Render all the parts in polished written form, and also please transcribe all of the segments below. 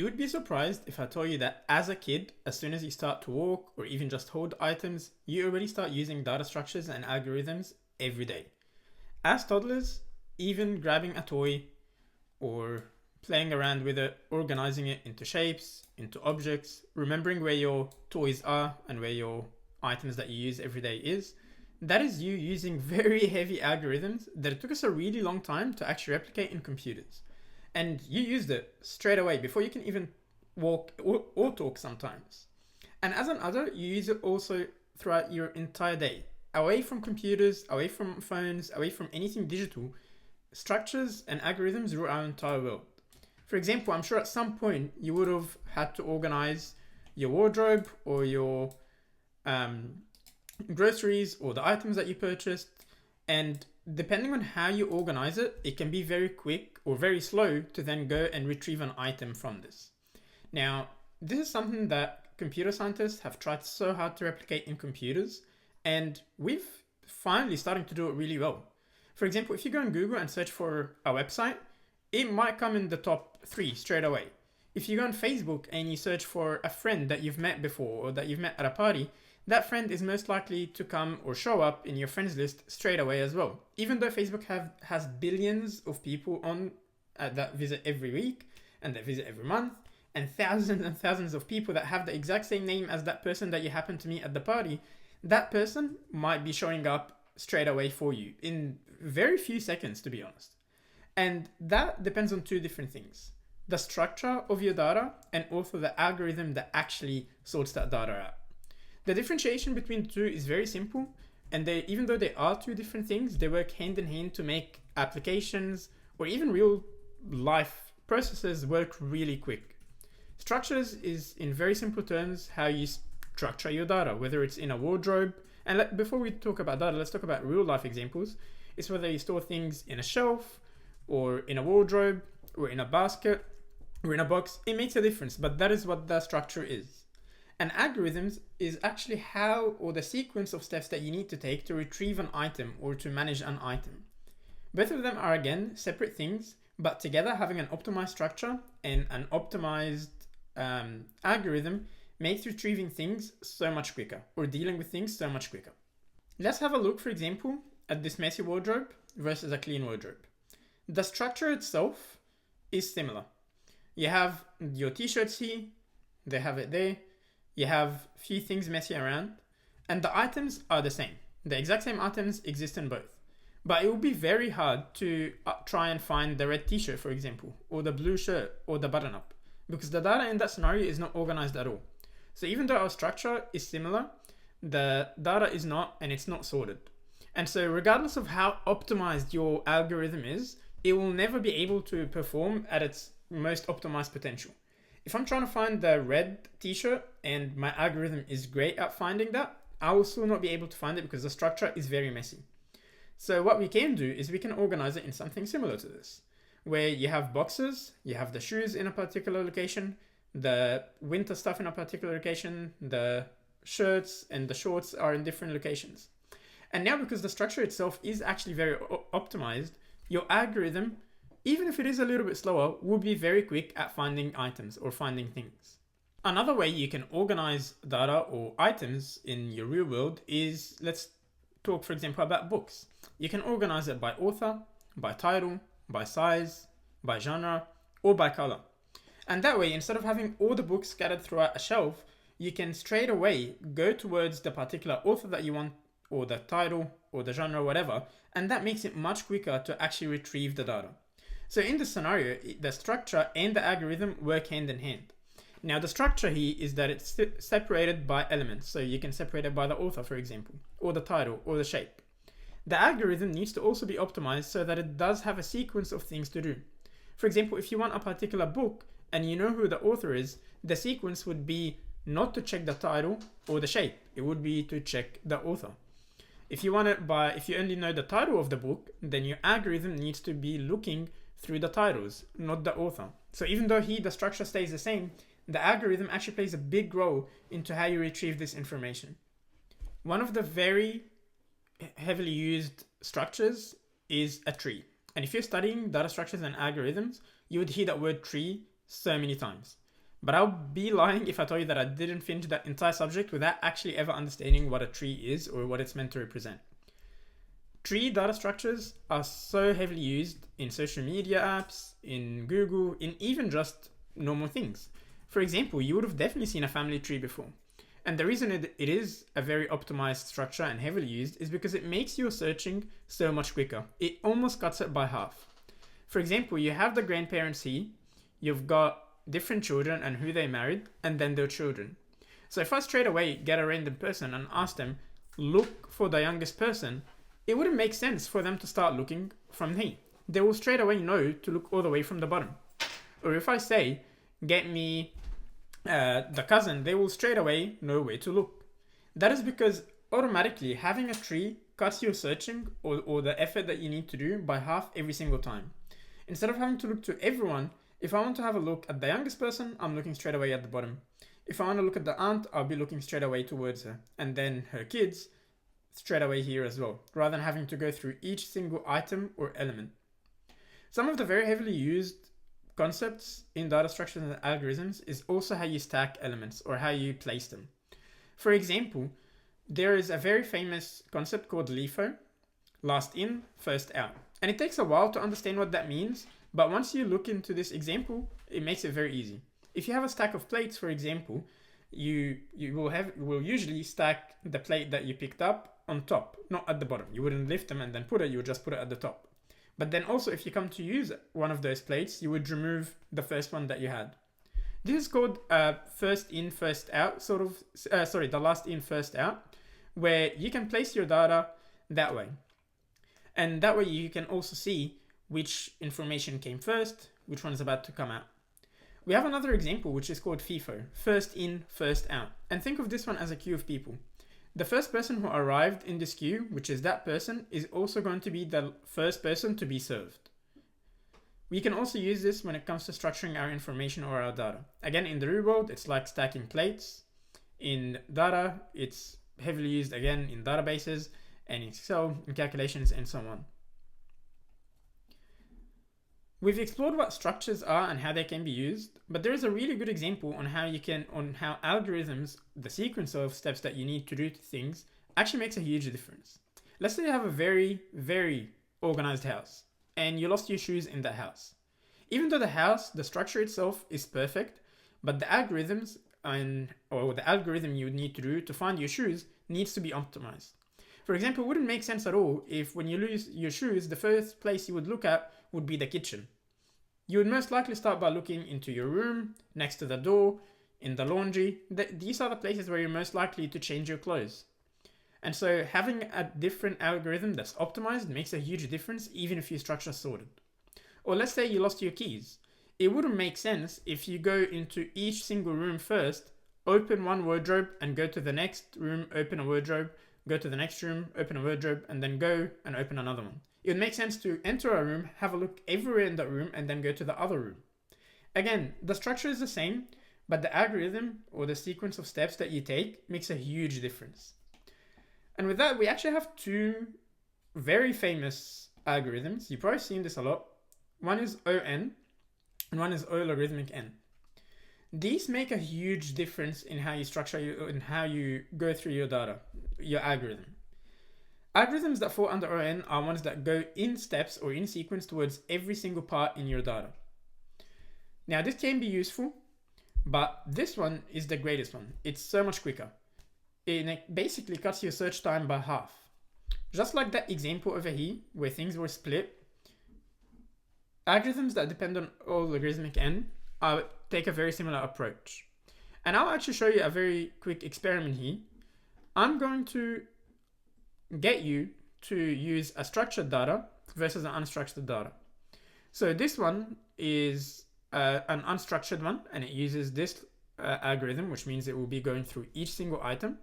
You would be surprised if I told you that as a kid, as soon as you start to walk or even just hold items, you already start using data structures and algorithms every day. As toddlers, even grabbing a toy or playing around with it, organizing it into shapes, into objects, remembering where your toys are and where your items that you use every day is, that is you using very heavy algorithms that it took us a really long time to actually replicate in computers. And you used it straight away before you can even walk or talk sometimes. And as an adult, you use it also throughout your entire day. Away from computers, away from phones, away from anything digital, structures and algorithms rule our entire world. For example, I'm sure at some point you would have had to organize your wardrobe or your groceries or the items that you purchased. And depending on how you organize it, it can be very quick or very slow to then go and retrieve an item from this. Now, this is something that computer scientists have tried so hard to replicate in computers, and we've finally starting to do it really well. For example, if you go on Google and search for a website, it might come in the top 3 straight away. If you go on Facebook and you search for a friend that you've met before or that you've met at a party, that friend is most likely to come or show up in your friends list straight away as well. Even though Facebook has billions of people on that visit every week and that visit every month, and thousands of people that have the exact same name as that person that you happen to meet at the party, that person might be showing up straight away for you in very few seconds, to be honest. And that depends on 2 different things: the structure of your data and also the algorithm that actually sorts that data out. The differentiation between the 2 is very simple, and even though they are 2 different things, they work hand in hand to make applications or even real life processes work really quick. Structures is, in very simple terms, how you structure your data, whether it's in a wardrobe. And before we talk about data, let's talk about real life examples. It's whether you store things in a shelf or in a wardrobe or in a basket or in a box. It makes a difference, but that is what the structure is. And algorithms is actually how or the sequence of steps that you need to take to retrieve an item or to manage an item. Both of them are again separate things, but together having an optimized structure and an optimized algorithm makes retrieving things so much quicker or dealing with things so much quicker. Let's have a look, for example, at this messy wardrobe versus a clean wardrobe. The structure itself is similar. You have your t-shirts here, they have it there. You have few things messy around, and the items are the same. The exact same items exist in both. But it will be very hard to try and find the red t-shirt, for example, or the blue shirt, or the button-up, because the data in that scenario is not organized at all. So even though our structure is similar, the data is not, and it's not sorted. And so regardless of how optimized your algorithm is, it will never be able to perform at its most optimized potential. If I'm trying to find the red t-shirt and my algorithm is great at finding that, I will still not be able to find it because the structure is very messy. So what we can do is we can organize it in something similar to this, where you have boxes, you have the shoes in a particular location, the winter stuff in a particular location, the shirts and the shorts are in different locations. And now because the structure itself is actually very optimized, your algorithm, even if it is a little bit slower, will be very quick at finding items or finding things. Another way you can organize data or items in your real world is, let's talk for example about books. You can organize it by author, by title, by size, by genre, or by color. And that way, instead of having all the books scattered throughout a shelf, you can straight away go towards the particular author that you want, or the title, or the genre, whatever, and that makes it much quicker to actually retrieve the data. So in this scenario, the structure and the algorithm work hand in hand. Now the structure here is that it's separated by elements. So you can separate it by the author, for example, or the title, or the shape. The algorithm needs to also be optimized so that it does have a sequence of things to do. For example, if you want a particular book and you know who the author is, the sequence would be not to check the title or the shape. It would be to check the author. If you only know the title of the book, then your algorithm needs to be looking through the titles, not the author. So even though the structure stays the same, the algorithm actually plays a big role into how you retrieve this information. One of the very heavily used structures is a tree. And if you're studying data structures and algorithms, you would hear that word tree so many times. But I'll be lying if I tell you that I didn't finish that entire subject without actually ever understanding what a tree is or what it's meant to represent. Tree data structures are so heavily used in social media apps, in Google, in even just normal things. For example, you would have definitely seen a family tree before. And the reason it is a very optimized structure and heavily used is because it makes your searching so much quicker. It almost cuts it by half. For example, you have the grandparents here, you've got different children and who they married, and then their children. So if I straight away get a random person and ask them, look for the youngest person, it wouldn't make sense for them to start looking from here. They will straight away know to look all the way from the bottom. Or if I say, get me the cousin, they will straight away know where to look. That is because automatically having a tree cuts your searching or the effort that you need to do by half every single time. Instead of having to look to everyone, if I want to have a look at the youngest person, I'm looking straight away at the bottom. If I want to look at the aunt, I'll be looking straight away towards her. And then her kids, straight away here as well, rather than having to go through each single item or element. Some of the very heavily used concepts in data structures and algorithms is also how you stack elements or how you place them. For example, there is a very famous concept called LIFO, last in, first out. And it takes a while to understand what that means, but once you look into this example, it makes it very easy. If you have a stack of plates, for example, you will usually stack the plate that you picked up on top, not at the bottom. You wouldn't lift them and then put it, you would just put it at the top. But then also if you come to use one of those plates, you would remove the first one that you had. This is called first in, first out, the last in, first out, where you can place your data that way. And that way you can also see which information came first, which one's about to come out. We have another example which is called FIFO, first in, first out. And think of this one as a queue of people. The first person who arrived in this queue, which is that person, is also going to be the first person to be served. We can also use this when it comes to structuring our information or our data. Again, in the real world, it's like stacking plates. In data, it's heavily used again in databases and in Excel, in calculations, and so on. We've explored what structures are and how they can be used, but there is a really good example on how algorithms, the sequence of steps that you need to do things, actually makes a huge difference. Let's say you have a very, very organized house, and you lost your shoes in that house. Even though the structure itself is perfect, but the algorithms or the algorithm you would need to do to find your shoes needs to be optimized. For example, it wouldn't make sense at all if when you lose your shoes, the first place you would look at would be the kitchen. You would most likely start by looking into your room, next to the door, in the laundry. These are the places where you're most likely to change your clothes. And so having a different algorithm that's optimized makes a huge difference even if your structure is sorted. Or let's say you lost your keys. It wouldn't make sense if you go into each single room first, open one wardrobe and go to the next room, open a wardrobe, go to the next room, open a wardrobe, and then go and open another one. It would make sense to enter a room, have a look everywhere in that room, and then go to the other room. Again, the structure is the same, but the algorithm or the sequence of steps that you take makes a huge difference. And with that, we actually have two very famous algorithms. You've probably seen this a lot. One is ON, and one is O logarithmic n. These make a huge difference in how you structure and how you go through your data, your algorithm. Algorithms that fall under ON are ones that go in steps or in sequence towards every single part in your data. Now this can be useful, but this one is the greatest one. It's so much quicker. It basically cuts your search time by half. Just like that example over here where things were split, algorithms that depend on O logarithmic n take a very similar approach. And I'll actually show you a very quick experiment here. I'm going to get you to use a structured data versus an unstructured data. So this one is an unstructured one, and it uses this algorithm, which means it will be going through each single item.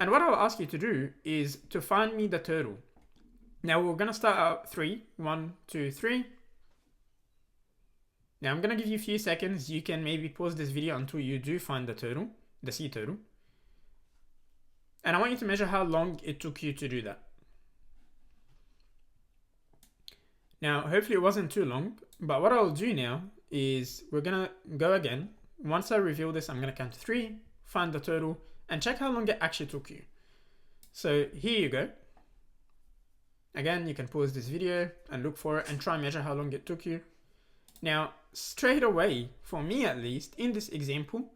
And what I'll ask you to do is to find me the turtle. Now we're going to start out 3, 1, 2, 3. Now I'm going to give you a few seconds. You can maybe pause this video until you do find the turtle, the sea turtle. And I want you to measure how long it took you to do that. Now, hopefully it wasn't too long, but what I'll do now is we're going to go again once I reveal this, I'm going to count to 3, find the total, and check how long it actually took you. So here you go. Again, you can pause this video and look for it and try and measure how long it took you. Now, straight away, for me at least, in this example,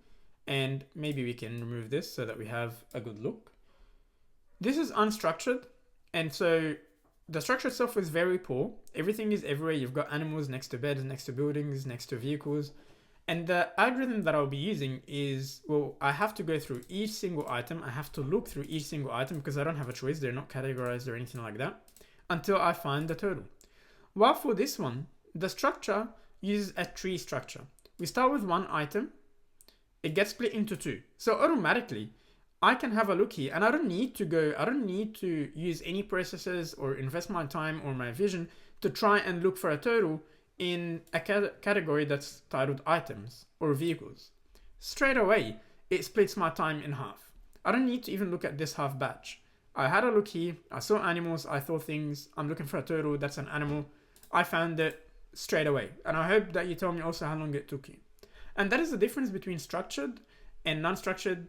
and maybe we can remove this so that we have a good look. This is unstructured, and so the structure itself is very poor. Everything is everywhere. You've got animals next to beds, next to buildings, next to vehicles. And the algorithm that I'll be using is, well, I have to go through each single item. I have to look through each single item because I don't have a choice. They're not categorized or anything like that until I find the total. While for this one, the structure uses a tree structure. We start with one item. It gets split into 2. So automatically, I can have a look here and I don't need to use any processes or invest my time or my vision to try and look for a total in a category that's titled items or vehicles. Straight away, it splits my time in half. I don't need to even look at this half batch. I had a look here, I saw animals, I saw things, I'm looking for a total, that's an animal. I found it straight away. And I hope that you tell me also how long it took you. And that is the difference between structured and non-structured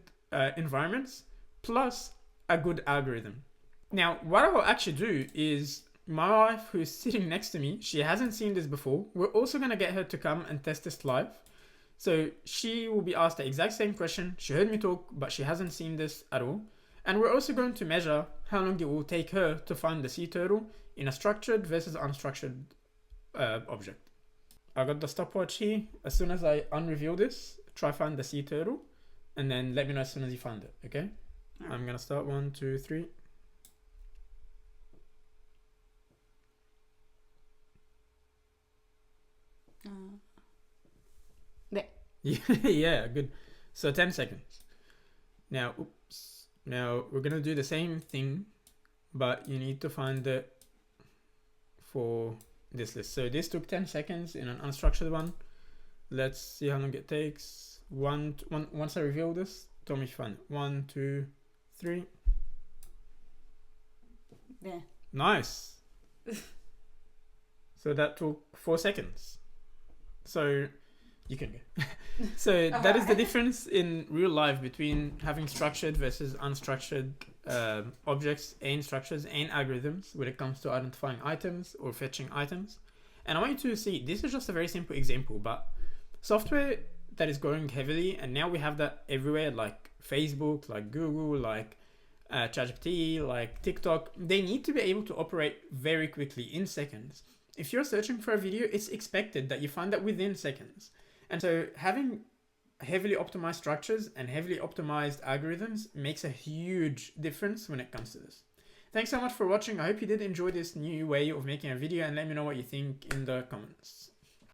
environments, plus a good algorithm. Now, what I'll actually do is, my wife who's sitting next to me, she hasn't seen this before. We're also going to get her to come and test this live. So she will be asked the exact same question. She heard me talk, but she hasn't seen this at all. And we're also going to measure how long it will take her to find the C total in a structured versus unstructured object. I got the stopwatch here. As soon as I unreveal this, try find the C total, and then let me know as soon as you find it, okay? Right. I'm gonna start 1, 2, 3. There. Yeah, good. So 10 seconds. Now, oops. Now we're gonna do the same thing, but you need to find it for this list. So this took 10 seconds in an unstructured one. Let's see how long it takes. Once I reveal this, tell me if you find it. 1, 2, 3. Yeah. Nice. So that took 4 seconds. So you can go. So that is the difference in real life between having structured versus unstructured objects and structures and algorithms when it comes to identifying items or fetching items. And I want you to see, this is just a very simple example, but software that is growing heavily, and now we have that everywhere, like Facebook, like Google, like ChatGPT, like TikTok, they need to be able to operate very quickly in seconds. If you're searching for a video, it's expected that you find that within seconds. And so having heavily optimized structures and heavily optimized algorithms makes a huge difference when it comes to this. Thanks so much for watching. I hope you did enjoy this new way of making a video, and let me know what you think in the comments.